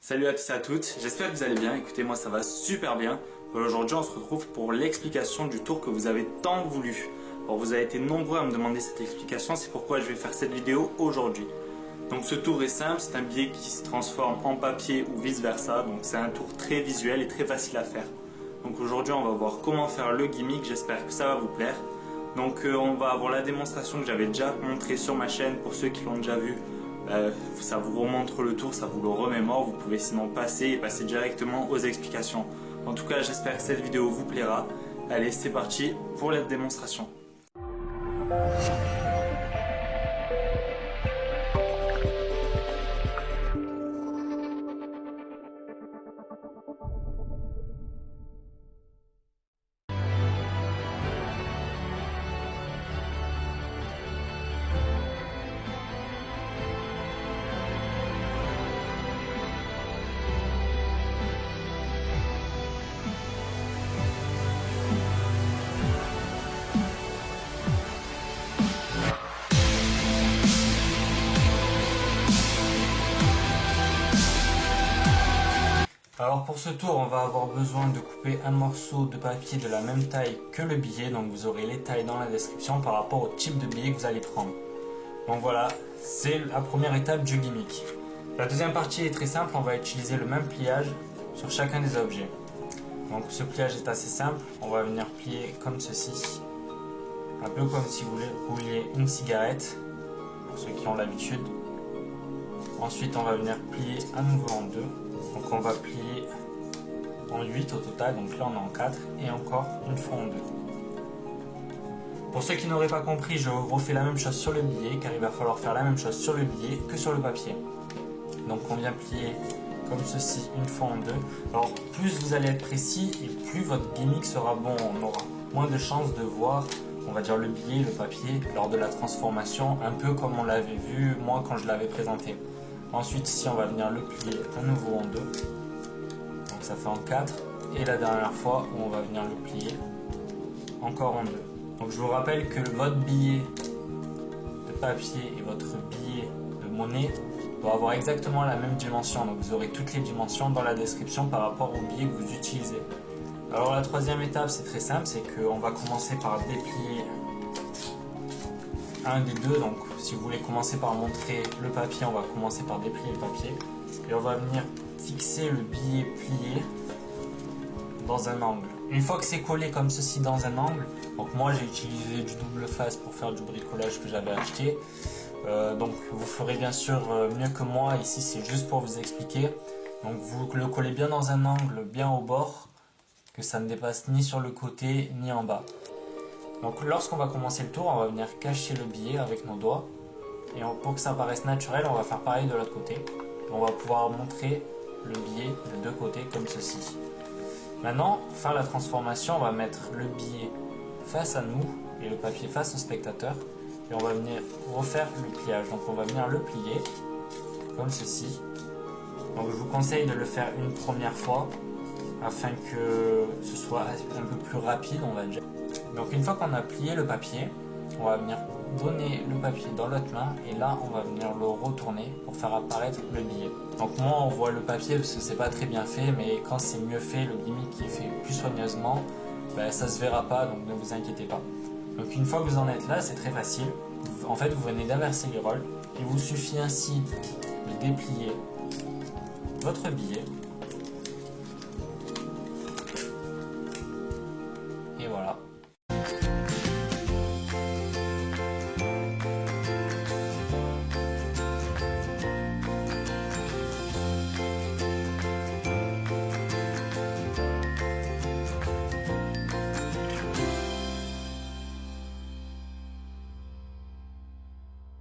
Salut à tous et à toutes, j'espère que vous allez bien. Écoutez, moi ça va super bien. Aujourd'hui on se retrouve pour l'explication du tour que vous avez tant voulu. Alors vous avez été nombreux à me demander cette explication, c'est pourquoi je vais faire cette vidéo aujourd'hui. Donc ce tour est simple, c'est un billet qui se transforme en papier ou vice versa. Donc c'est un tour très visuel et très facile à faire. Donc aujourd'hui on va voir comment faire le gimmick, j'espère que ça va vous plaire. Donc on va avoir la démonstration que j'avais déjà montrée sur ma chaîne pour ceux qui l'ont déjà vu. Ça vous remontre le tour, ça vous le remémore, vous pouvez sinon passer et passer directement aux explications. En tout cas, j'espère que cette vidéo vous plaira. Allez, c'est parti pour la démonstration. Alors pour ce tour, on va avoir besoin de couper un morceau de papier de la même taille que le billet. Donc vous aurez les tailles dans la description par rapport au type de billet que vous allez prendre. Donc voilà, c'est la première étape du gimmick. La deuxième partie est très simple, on va utiliser le même pliage sur chacun des objets. Donc ce pliage est assez simple, on va venir plier comme ceci. Un peu comme si vous rouliez une cigarette, pour ceux qui ont l'habitude. Ensuite on va venir plier à nouveau en deux. Donc on va plier en 8 au total, donc là on est en 4 et encore une fois en 2. Pour ceux qui n'auraient pas compris, je refais la même chose sur le billet car il va falloir faire la même chose sur le billet que sur le papier. Donc on vient plier comme ceci une fois en 2. Alors plus vous allez être précis et plus votre gimmick sera bon, on aura moins de chances de voir, on va dire le billet, le papier lors de la transformation, un peu comme on l'avait vu moi quand je l'avais présenté. Ensuite ici on va venir le plier à nouveau en 2, donc ça fait en 4, et la dernière fois où on va venir le plier encore en 2. Donc je vous rappelle que votre billet de papier et votre billet de monnaie doivent avoir exactement la même dimension, donc vous aurez toutes les dimensions dans la description par rapport au billet que vous utilisez. Alors la troisième étape c'est très simple, c'est qu'on va commencer par déplier un des deux. Donc si vous voulez commencer par montrer le papier, on va commencer par déplier le papier et on va venir fixer le billet plié dans un angle. Une fois que c'est collé comme ceci dans un angle, donc moi j'ai utilisé du double face pour faire du bricolage que j'avais acheté, donc vous ferez bien sûr mieux que moi, ici c'est juste pour vous expliquer. Donc vous le collez bien dans un angle, bien au bord, que ça ne dépasse ni sur le côté ni en bas. Donc lorsqu'on va commencer le tour, on va venir cacher le billet avec nos doigts. Et pour que ça paraisse naturel, on va faire pareil de l'autre côté. On va pouvoir montrer le billet de deux côtés comme ceci. Maintenant, pour faire la transformation, on va mettre le billet face à nous et le papier face au spectateur. Et on va venir refaire le pliage. Donc on va venir le plier comme ceci. Donc je vous conseille de le faire une première fois afin que ce soit un peu plus rapide, on va dire. Donc une fois qu'on a plié le papier, on va venir donner le papier dans l'autre main et là on va venir le retourner pour faire apparaître le billet. Donc moi on voit le papier parce que c'est pas très bien fait, mais quand c'est mieux fait, le gimmick qui est fait plus soigneusement, ben, ça se verra pas, donc ne vous inquiétez pas. Donc une fois que vous en êtes là, c'est très facile. En fait vous venez d'inverser les rôles. Il vous suffit ainsi de déplier votre billet. Et voilà,